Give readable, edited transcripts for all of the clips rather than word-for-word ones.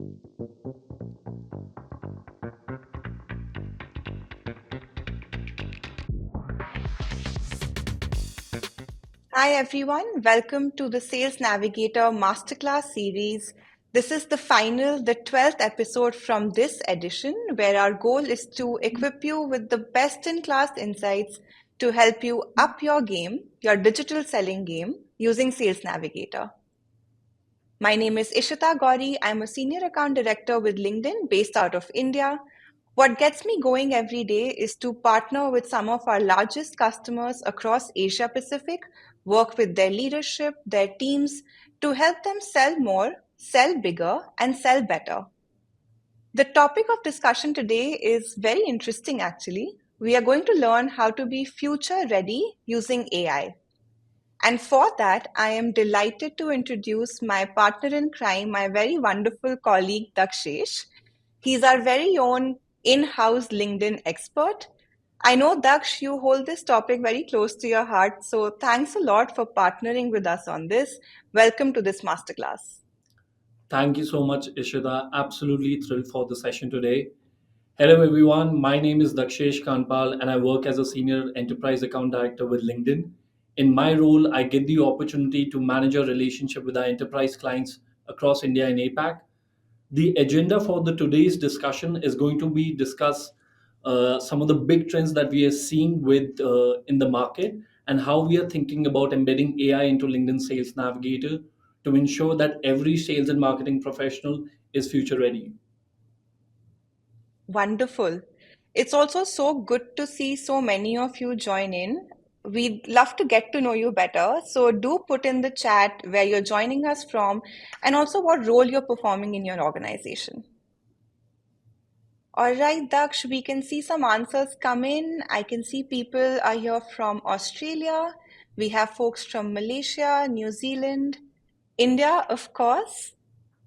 Hi everyone, welcome to the Sales Navigator Masterclass series. This is the 12th episode from this edition, where our goal is to equip you with the best in class insights to help you up your game, your digital selling game, using Sales Navigator. My name is Ishita Gauri. I'm a senior account director with LinkedIn based out of India. What gets me going every day is to partner with some of our largest customers across Asia Pacific, work with their leadership, their teams to help them sell more, sell bigger, and sell better. The topic of discussion today is very interesting actually. We are going to learn how to be future ready using AI. And for that, I am delighted to introduce my partner in crime, my very wonderful colleague, Dakshesh. He's our very own in-house LinkedIn expert. I know, Daksh, you hold this topic very close to your heart, so thanks a lot for partnering with us on this. Welcome to this masterclass. Thank you so much, Ishita. Absolutely thrilled for the session today. Hello, everyone. My name is Dakshesh Kanpal, and I work as a senior enterprise account director with LinkedIn. In my role, I get the opportunity to manage a relationship with our enterprise clients across India and APAC. The agenda for the today's discussion is going to be discuss some of the big trends that we are seeing with in the market and how we are thinking about embedding AI into LinkedIn Sales Navigator to ensure that every sales and marketing professional is future ready. Wonderful. It's also so good to see so many of you join in. We'd love to get to know you better. So do put in the chat where you're joining us from and also what role you're performing in your organization. All right, Daksh, we can see some answers come in. I can see people are here from Australia. We have folks from Malaysia, New Zealand, India, of course.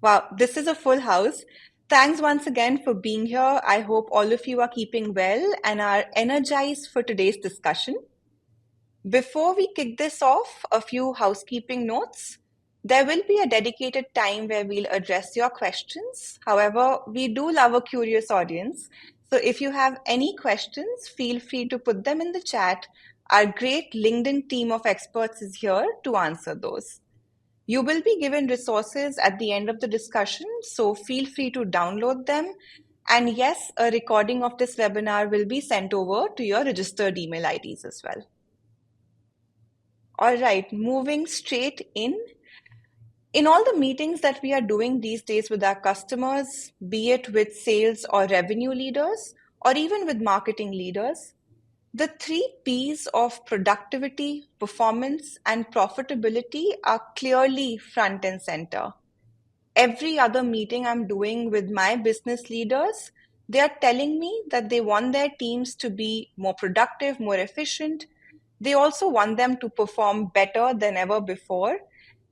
Wow, this is a full house. Thanks once again for being here. I hope all of you are keeping well and are energized for today's discussion. Before we kick this off, a few housekeeping notes. There will be a dedicated time where we'll address your questions. However, we do love a curious audience. So if you have any questions, feel free to put them in the chat. Our great LinkedIn team of experts is here to answer those. You will be given resources at the end of the discussion, so feel free to download them. And yes, a recording of this webinar will be sent over to your registered email IDs as well. All right, moving straight in. In all the meetings that we are doing these days with our customers, be it with sales or revenue leaders, or even with marketing leaders, the three P's of productivity, performance, and profitability are clearly front and center. Every other meeting I'm doing with my business leaders, they are telling me that they want their teams to be more productive, more efficient. They also want them to perform better than ever before.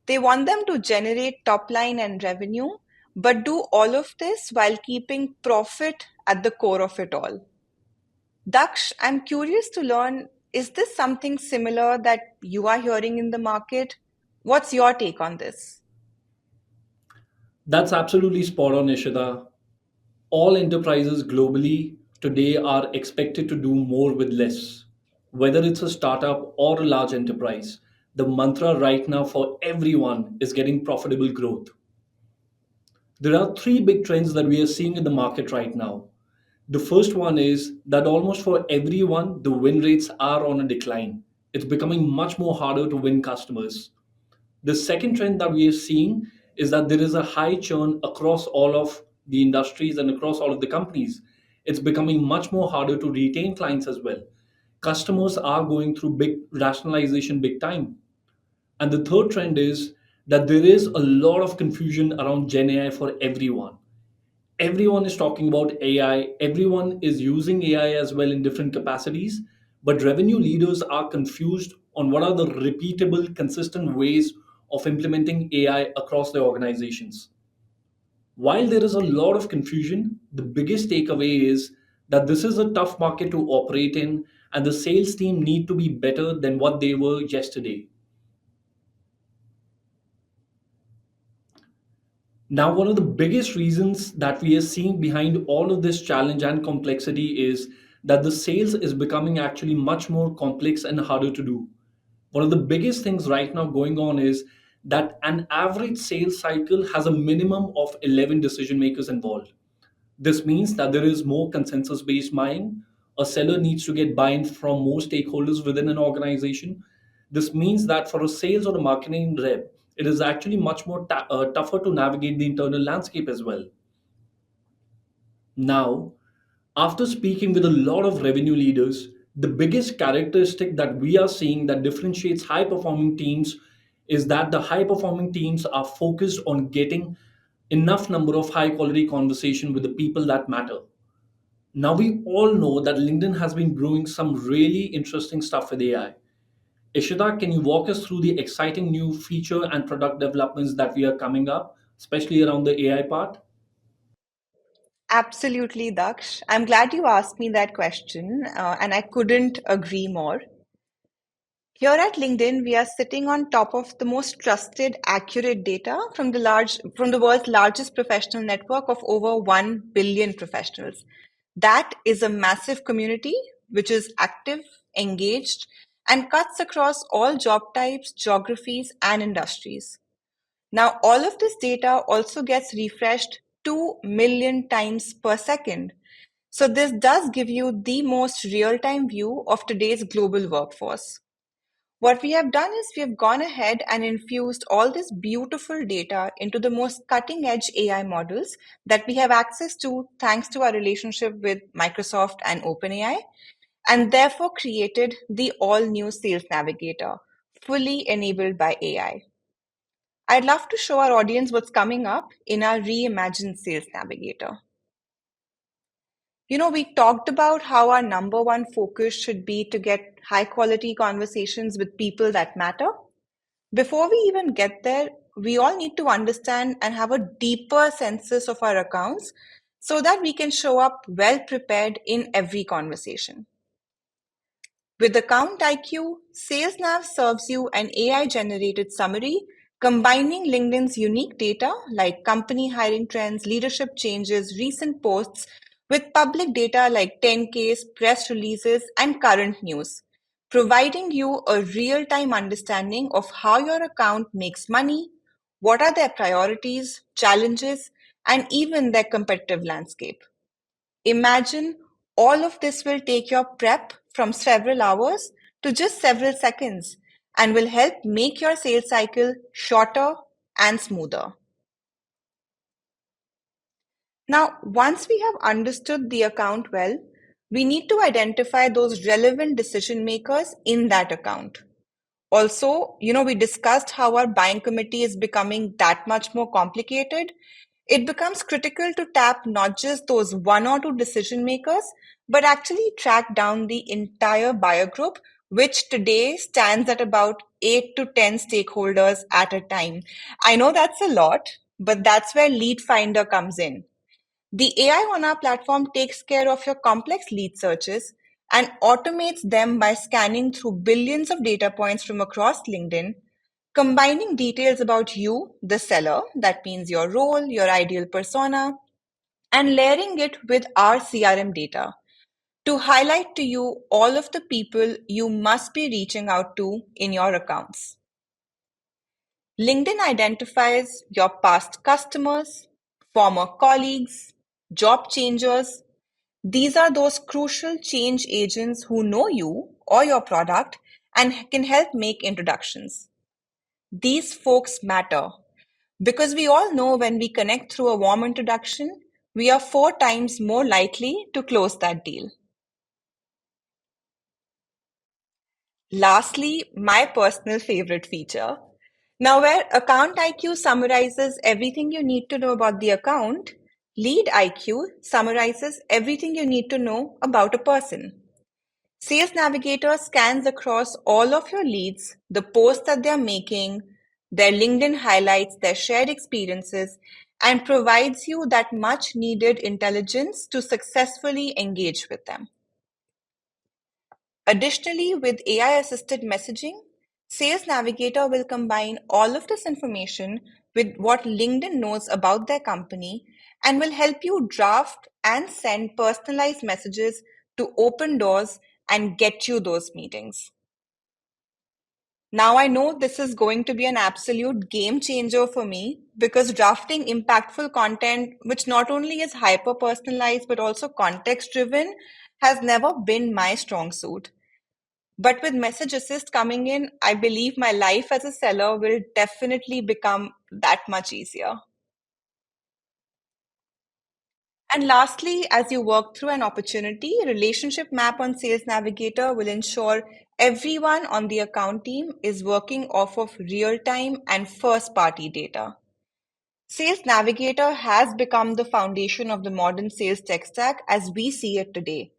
They want them to generate top line and revenue, but do all of this while keeping profit at the core of it all. Daksh, I'm curious to learn, is this something similar that you are hearing in the market? What's your take on this? That's absolutely spot on, Ishita. All enterprises globally today are expected to do more with less. Whether it's a startup or a large enterprise, the mantra right now for everyone is getting profitable growth. There are three big trends that we are seeing in the market right now. The first one is that almost for everyone, the win rates are on a decline. It's becoming much more harder to win customers. The second trend that we are seeing is that there is a high churn across all of the industries and across all of the companies. It's becoming much more harder to retain clients as well. Customers are going through big rationalization big time. And the third trend is that there is a lot of confusion around Gen AI for everyone. Everyone is talking about AI, everyone is using AI as well in different capacities, but revenue leaders are confused on what are the repeatable, consistent ways of implementing AI across their organizations. While there is a lot of confusion, the biggest takeaway is that this is a tough market to operate in, and the sales team need to be better than what they were yesterday. Now, one of the biggest reasons that we are seeing behind all of this challenge and complexity is that the sales is becoming actually much more complex and harder to do. One of the biggest things right now going on is that an average sales cycle has a minimum of 11 decision makers involved. This means that there is more consensus based buying. A seller needs to get buy in from more stakeholders within an organization. This means that for a sales or a marketing rep, it is actually much more tougher to navigate the internal landscape as well. Now, after speaking with a lot of revenue leaders, the biggest characteristic that we are seeing that differentiates high performing teams is that the high performing teams are focused on getting enough number of high quality conversation with the people that matter. Now we all know that LinkedIn has been brewing some really interesting stuff with AI. Ishita, can you walk us through the exciting new feature and product developments that we are coming up, especially around the AI part? Absolutely, Daksh. I'm glad you asked me that question, and I couldn't agree more. Here at LinkedIn, we are sitting on top of the most trusted, accurate data from the world's largest professional network of over 1 billion professionals. That is a massive community which is active, engaged, and cuts across all job types, geographies, and industries. Now, all of this data also gets refreshed 2 million times per second. So, this does give you the most real time view of today's global workforce. What we have done is we have gone ahead and infused all this beautiful data into the most cutting edge AI models that we have access to thanks to our relationship with Microsoft and OpenAI, and therefore created the all new Sales Navigator, fully enabled by AI. I'd love to show our audience what's coming up in our reimagined Sales Navigator. We talked about how our number one focus should be to get high quality conversations with people that matter. Before we even get there, we all need to understand and have a deeper census of our accounts so that we can show up well prepared in every conversation. With Account IQ, SalesNav serves you an AI generated summary combining LinkedIn's unique data like company hiring trends, leadership changes, recent posts with public data like 10Ks, press releases, and current news, providing you a real time understanding of how your account makes money, what are their priorities, challenges, and even their competitive landscape. Imagine all of this will take your prep from several hours to just several seconds and will help make your sales cycle shorter and smoother. Now, once we have understood the account well, we need to identify those relevant decision makers in that account. Also, we discussed how our buying committee is becoming that much more complicated. It becomes critical to tap not just those one or two decision makers, but actually track down the entire buyer group, which today stands at about 8 to 10 stakeholders at a time. I know that's a lot, but that's where Lead Finder comes in. The AI on our platform takes care of your complex lead searches and automates them by scanning through billions of data points from across LinkedIn, combining details about you, the seller, that means your role, your ideal persona, and layering it with our CRM data to highlight to you all of the people you must be reaching out to in your accounts. LinkedIn identifies your past customers, former colleagues, job changers. These are those crucial change agents who know you or your product and can help make introductions. These folks matter because we all know when we connect through a warm introduction, we are 4 times more likely to close that deal. Lastly, my personal favorite feature. Now, where Account IQ summarizes everything you need to know about the account, Lead IQ summarizes everything you need to know about a person. Sales Navigator scans across all of your leads, the posts that they're making, their LinkedIn highlights, their shared experiences, and provides you that much needed intelligence to successfully engage with them. Additionally, with AI assisted messaging, Sales Navigator will combine all of this information with what LinkedIn knows about their company and will help you draft and send personalized messages to open doors and get you those meetings. Now I know this is going to be an absolute game changer for me because drafting impactful content, which not only is hyper personalized but also context driven, has never been my strong suit. But with Message Assist coming in, I believe my life as a seller will definitely become that much easier. And lastly, as you work through an opportunity, Relationship Map on Sales Navigator will ensure everyone on the account team is working off of real time and first party data. Sales Navigator has become the foundation of the modern sales tech stack as we see it today.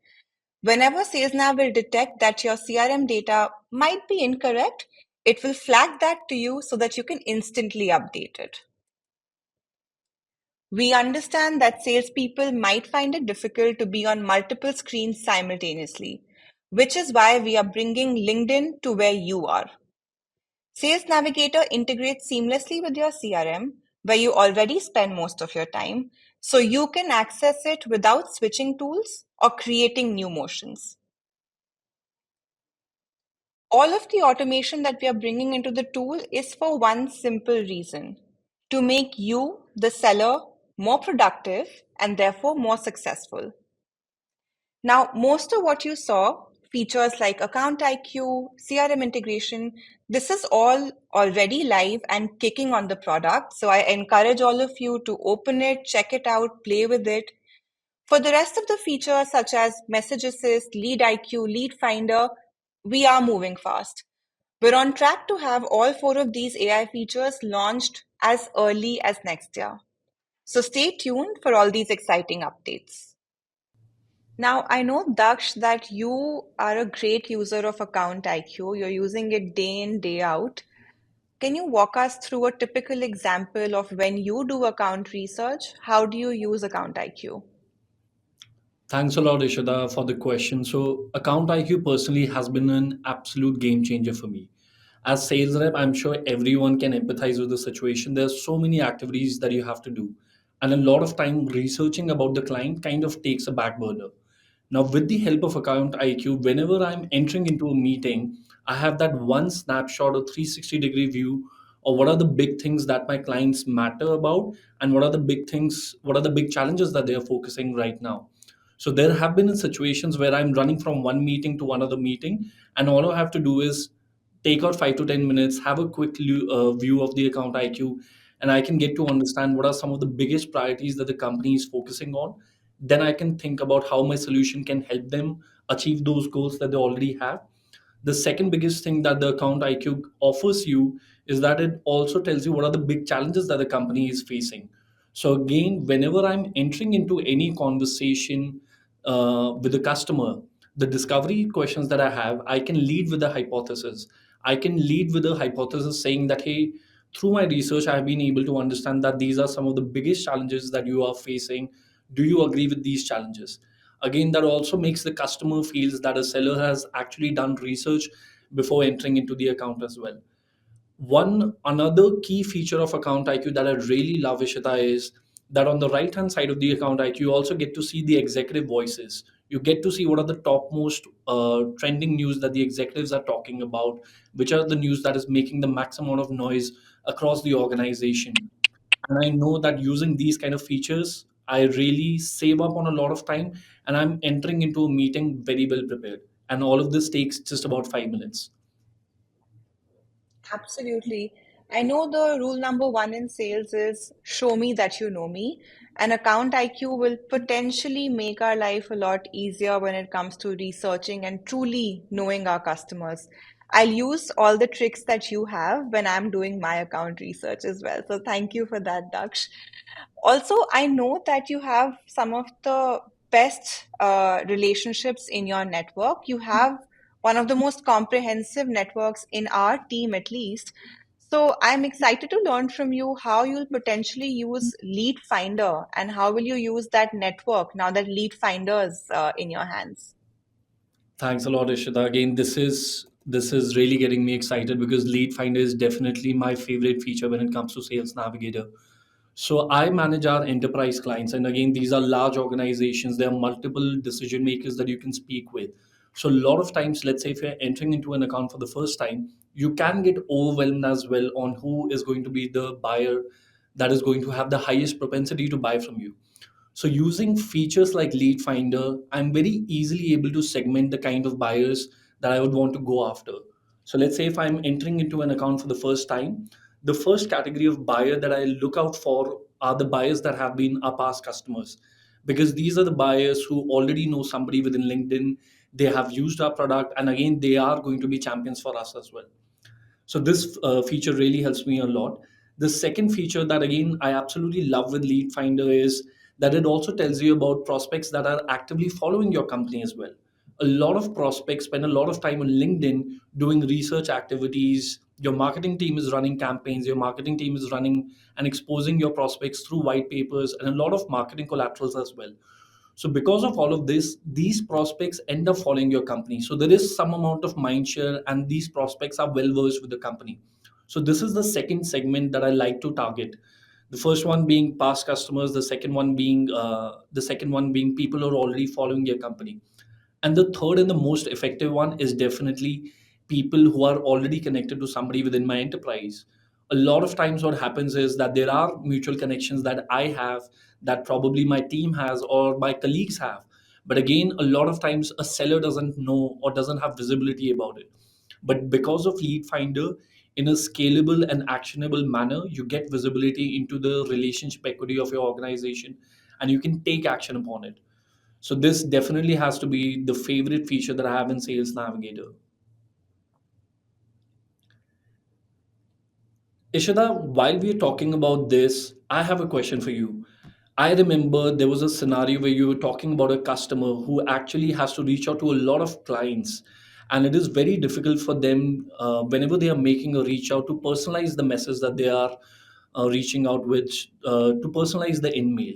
Whenever SalesNav will detect that your CRM data might be incorrect, it will flag that to you so that you can instantly update it. We understand that salespeople might find it difficult to be on multiple screens simultaneously, which is why we are bringing LinkedIn to where you are. Sales Navigator integrates seamlessly with your CRM, where you already spend most of your time, so you can access it without switching tools or creating new motions. All of the automation that we are bringing into the tool is for one simple reason: to make you, the seller, more productive and therefore more successful. Now, most of what you saw, features like Account IQ, CRM integration, this is all already live and kicking on the product. So I encourage all of you to open it, check it out, play with it. For the rest of the features, such as Message Assist, Lead IQ, Lead Finder, we are moving fast. We're on track to have all four of these AI features launched as early as next year. So stay tuned for all these exciting updates. Now, I know, Daksh, that you are a great user of Account IQ. You're using it day in, day out. Can you walk us through a typical example of when you do account research? How do you use Account IQ? Thanks a lot, Ishada, for the question. So, Account IQ personally has been an absolute game changer for me. As sales rep, I'm sure everyone can empathize with the situation. There's so many activities that you have to do, and a lot of time researching about the client kind of takes a back burner. Now, with the help of Account IQ, whenever I'm entering into a meeting, I have that one snapshot or 360-degree view of what are the big things that my clients matter about, and what are the big things, what are the big challenges that they are focusing right now. So there have been situations where I'm running from one meeting to another meeting, and all I have to do is take out 5 to 10 minutes, have a quick view of the Account IQ, and I can get to understand what are some of the biggest priorities that the company is focusing on. Then I can think about how my solution can help them achieve those goals that they already have. The second biggest thing that the Account IQ offers you is that it also tells you what are the big challenges that the company is facing. So again, whenever I'm entering into any conversation with the customer, the discovery questions that I have, I can lead with a hypothesis. I can lead with a hypothesis saying that, hey, through my research, I've been able to understand that these are some of the biggest challenges that you are facing. Do you agree with these challenges? Again, that also makes the customer feels that a seller has actually done research before entering into the account as well. One another key feature of Account IQ that I really love, Ishita, is that on the right hand side of the Account IQ, you also get to see the executive voices. You get to see what are the topmost trending news that the executives are talking about, which are the news that is making the maximum amount of noise across the organization. And I know that using these kind of features, I really save up on a lot of time, and I'm entering into a meeting very well prepared. And all of this takes just about 5 minutes. Absolutely. I know the rule number one in sales is show me that you know me. And Account IQ will potentially make our life a lot easier when it comes to researching and truly knowing our customers. I'll use all the tricks that you have when I'm doing my account research as well. So thank you for that, Daksh. Also, I know that you have some of the best relationships in your network. You have one of the most comprehensive networks in our team, at least. So I'm excited to learn from you how you'll potentially use Lead Finder and how will you use that network now that Lead Finder is in your hands. Thanks a lot, Ishita. Again, this is This is really getting me excited because Lead Finder is definitely my favorite feature when it comes to Sales Navigator. So I manage our enterprise clients, and again, these are large organizations. There are multiple decision makers that you can speak with. So a lot of times, let's say if you're entering into an account for the first time, you can get overwhelmed as well on who is going to be the buyer that is going to have the highest propensity to buy from you. So using features like Lead Finder, I'm very easily able to segment the kind of buyers that I would want to go after. So let's say if I'm entering into an account for the first time, the first category of buyer that I look out for are the buyers that have been our past customers. Because these are the buyers who already know somebody within LinkedIn, they have used our product, and again, they are going to be champions for us as well. So this feature really helps me a lot. The second feature that again I absolutely love with Lead Finder is that it also tells you about prospects that are actively following your company as well. A lot of prospects spend a lot of time on LinkedIn doing research activities. Your marketing team is running campaigns, your marketing team is running and exposing your prospects through white papers and a lot of marketing collaterals as well. So because of all of this, these prospects end up following your company. So there is some amount of mind share, and these prospects are well versed with the company. So this is the second segment that I like to target. The first one being past customers, the second one being people who are already following your company, and the third and the most effective one is definitely people who are already connected to somebody within my enterprise. A lot of times what happens is that there are mutual connections that I have, that probably my team has or my colleagues have, but again a lot of times a seller doesn't know or doesn't have visibility about it. But because of Lead Finder, in a scalable and actionable manner, you get visibility into the relationship equity of your organization, and you can take action upon it. So this definitely has to be the favorite feature that I have in Sales Navigator. Ishada, while we are talking about this, I have a question for you. I remember there was a scenario where you were talking about a customer who actually has to reach out to a lot of clients, and it is very difficult for them whenever they are making a reach out to personalize the message that they are reaching out with, to personalize the email.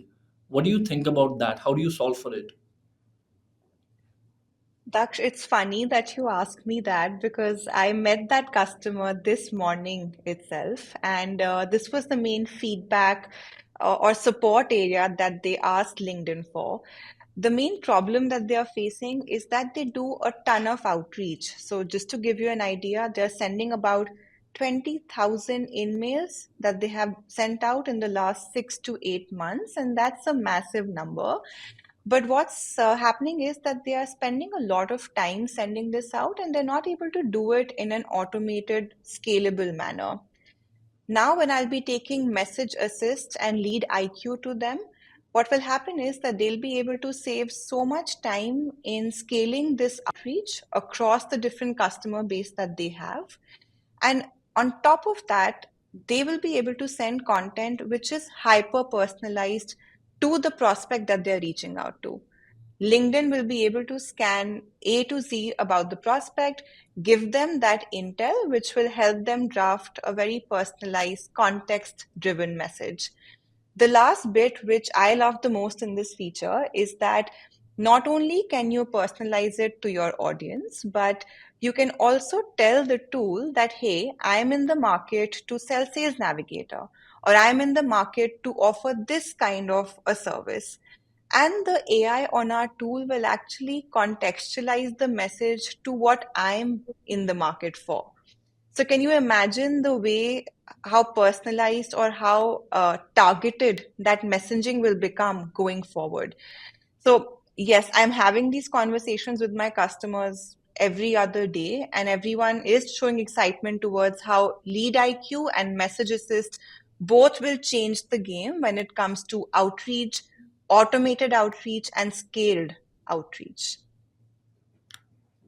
What do you think about that? How do you solve for it? Daksh, it's funny that you asked me that because I met that customer this morning itself, and this was the main feedback or support area that they asked LinkedIn for. The main problem that they are facing is that they do a ton of outreach. So, just to give you an idea, they're sending about 20,000 emails that they have sent out in the last 6 to 8 months, and that's a massive number. But what's happening is that they are spending a lot of time sending this out and they're not able to do it in an automated, scalable manner. Now, when I'll be taking message assist and lead IQ to them, what will happen is that they'll be able to save so much time in scaling this outreach across the different customer base that they have. And on top of that, they will be able to send content which is hyper personalized to the prospect that they're reaching out to. LinkedIn will be able to scan A to Z about the prospect, give them that intel, which will help them draft a very personalized, context driven message. The last bit, which I love the most in this feature, is that not only can you personalize it to your audience, but you can also tell the tool that, hey, I'm in the market to sell Sales Navigator, or I'm in the market to offer this kind of a service. And the AI on our tool will actually contextualize the message to what I'm in the market for. So, can you imagine the way how personalized or how targeted that messaging will become going forward? So, yes, I'm having these conversations with my customers every other day, and everyone is showing excitement towards how Lead IQ and Message Assist both will change the game when it comes to outreach, automated outreach, and scaled outreach.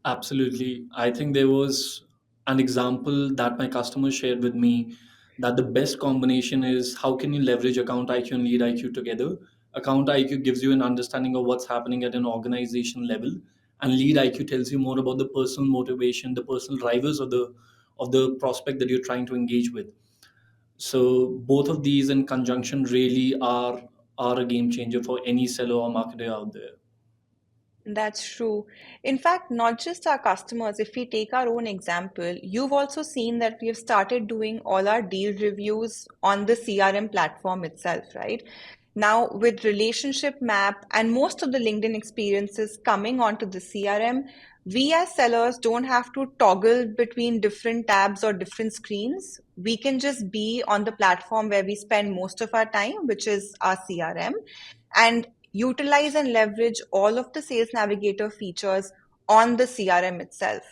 Absolutely. I think there was an example that my customer shared with me that the best combination is how can you leverage account IQ and lead IQ together. Account IQ gives you an understanding of what's happening at an organization level, and lead IQ tells you more about the personal motivation, the personal drivers of the prospect that you're trying to engage with. So both of these in conjunction really are a game changer for any seller or marketer out there. That's true. In fact, not just our customers, if we take our own example, you've also seen that we have started doing all our deal reviews on the CRM platform itself, right? Now, with Relationship Map and most of the LinkedIn experiences coming onto the CRM, we as sellers don't have to toggle between different tabs or different screens. We can just be on the platform where we spend most of our time, which is our CRM, and utilize and leverage all of the Sales Navigator features on the CRM itself.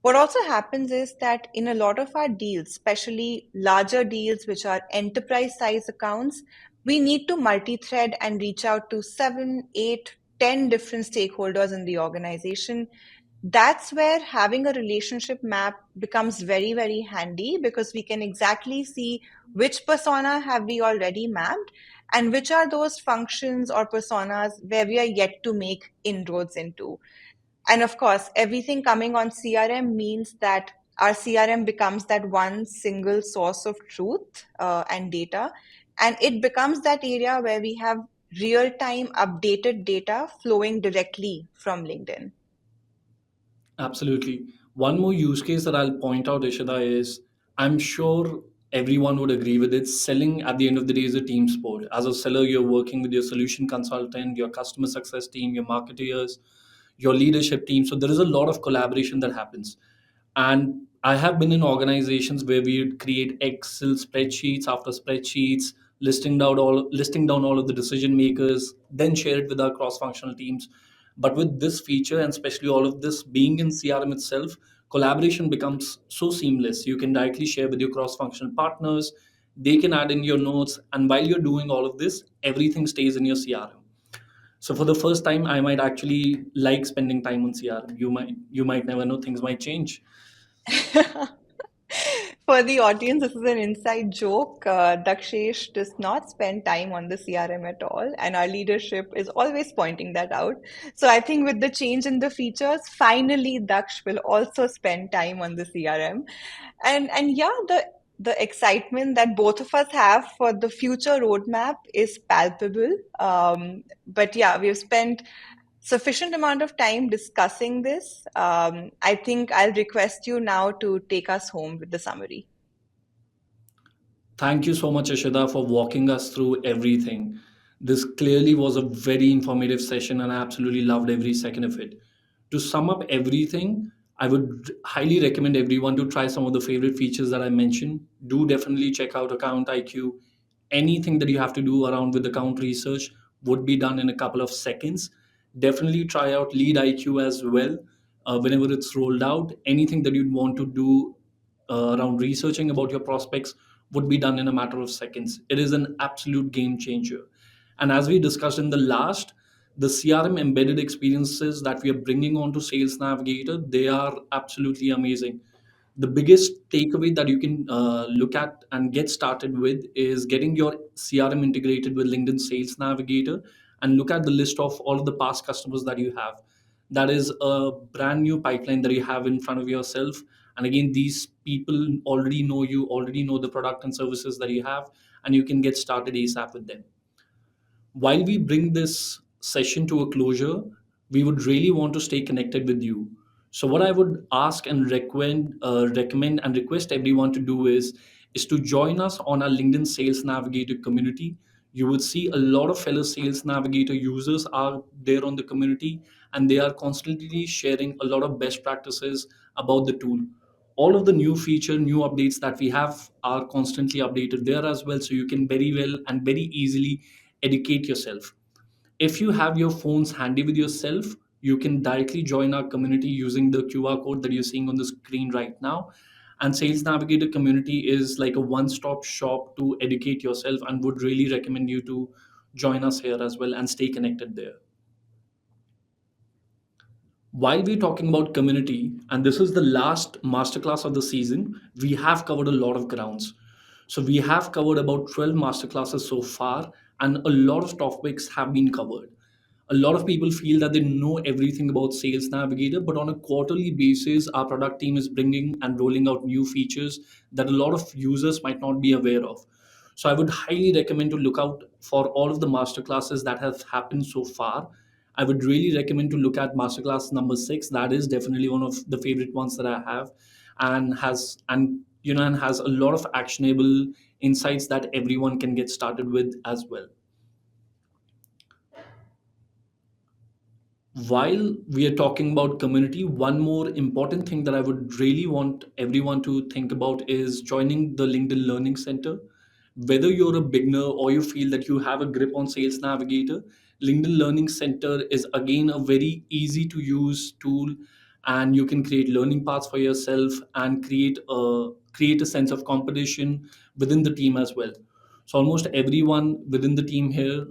What also happens is that in a lot of our deals, especially larger deals, which are enterprise size accounts, we need to multi thread and reach out to 7, 8, 10 different stakeholders in the organization. That's where having a relationship map becomes very, very handy because we can exactly see which persona have we already mapped and which are those functions or personas where we are yet to make inroads into. And of course, everything coming on CRM means that our CRM becomes that one single source of truth and data. And it becomes that area where we have real time updated data flowing directly from LinkedIn. Absolutely. One more use case that I'll point out, Ishita, is I'm sure everyone would agree with it. Selling at the end of the day is a team sport. As a seller, you're working with your solution consultant, your customer success team, your marketeers, your leadership team. So there is a lot of collaboration that happens. And I have been in organizations where we would create Excel spreadsheets after spreadsheets, listing down all of the decision makers, then share it with our cross-functional teams. But with this feature, and especially all of this being in CRM itself, collaboration becomes so seamless. You can directly share with your cross-functional partners, they can add in your notes, and while you're doing all of this, everything stays in your CRM. So for the first time, I might actually like spending time on CRM. You might never know, things might change. For the audience, this is an inside joke. Dakshesh does not spend time on the CRM at all, and our leadership is always pointing that out. So I think with the change in the features, finally Daksh will also spend time on the CRM. And yeah, the excitement that both of us have for the future roadmap is palpable. But yeah, we've spent sufficient amount of time discussing this. I think I'll request you now to take us home with the summary. Thank you so much, Ashida, for walking us through everything. This clearly was a very informative session, and I absolutely loved every second of it. To sum up everything, I would highly recommend everyone to try some of the favorite features that I mentioned. Do definitely check out Account IQ. Anything that you have to do around with account research would be done in a couple of seconds. Definitely try out Lead IQ as well. Whenever it's rolled out, anything that you'd want to do around researching about your prospects would be done in a matter of seconds. It is an absolute game changer. And as we discussed in the last, the CRM embedded experiences that we are bringing onto Sales Navigator, they are absolutely amazing. The biggest takeaway that you can look at and get started with is getting your CRM integrated with LinkedIn Sales Navigator, and look at the list of all of the past customers that you have. That is a brand new pipeline that you have in front of yourself. And again, these people already know you, already know the product and services that you have, and you can get started ASAP with them. While we bring this session to a closure, we would really want to stay connected with you. So, what I would ask and recommend and request everyone to do is to join us on our LinkedIn Sales Navigator community. You will see a lot of fellow Sales Navigator users are there on the community, and they are constantly sharing a lot of best practices about the tool. All of the new feature, new updates that we have are constantly updated there as well, so you can very well and very easily educate yourself. If you have your phones handy with yourself, you can directly join our community using the QR code that you're seeing on the screen right now. And Sales Navigator community is like a one-stop shop to educate yourself, and would really recommend you to join us here as well and stay connected there. While we're talking about community, and this is the last masterclass of the season, we have covered a lot of grounds. So we have covered about 12 masterclasses so far, and a lot of topics have been covered. A lot of people feel that they know everything about Sales Navigator, but on a quarterly basis, our product team is bringing and rolling out new features that a lot of users might not be aware of. So I would highly recommend to look out for all of the masterclasses that have happened so far. I would really recommend to look at masterclass number 6. That is definitely one of the favorite ones that I have, and has a lot of actionable insights that everyone can get started with as well. While we are talking about community, one more important thing that I would really want everyone to think about is joining the LinkedIn Learning Center. Whether you're a beginner or you feel that you have a grip on Sales Navigator, LinkedIn Learning Center is again a very easy to use tool, and you can create learning paths for yourself and create a sense of competition within the team as well. So almost everyone within the team here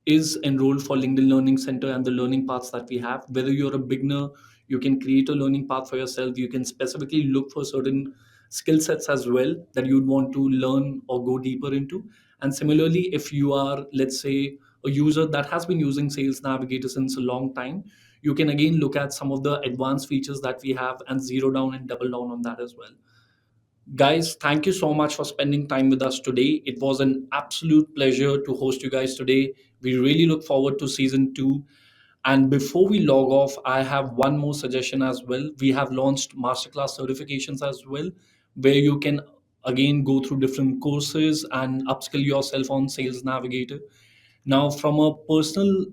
is enrolled for LinkedIn Learning Center and the learning paths that we have. Whether you're a beginner, you can create a learning path for yourself. You can specifically look for certain skill sets as well that you'd want to learn or go deeper into. And similarly, if you are, let's say, a user that has been using Sales Navigator since a long time, you can again look at some of the advanced features that we have and zero down and double down on that as well. Guys, thank you so much for spending time with us today. It was an absolute pleasure to host you guys today. We really look forward to season 2. And before we log off, I have one more suggestion as well. We have launched masterclass certifications as well, where you can again go through different courses and upskill yourself on Sales Navigator. Now, from a personal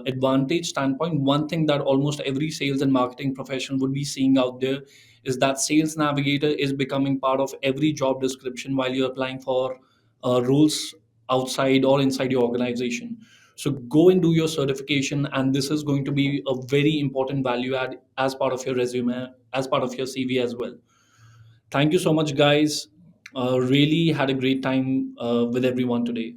advantage standpoint, one thing that almost every sales and marketing professional would be seeing out there is that Sales Navigator is becoming part of every job description while you're applying for roles outside or inside your organization. So go and do your certification, and this is going to be a very important value add as part of your resume, as part of your CV as well. Thank you so much, guys. Really had a great time with everyone today.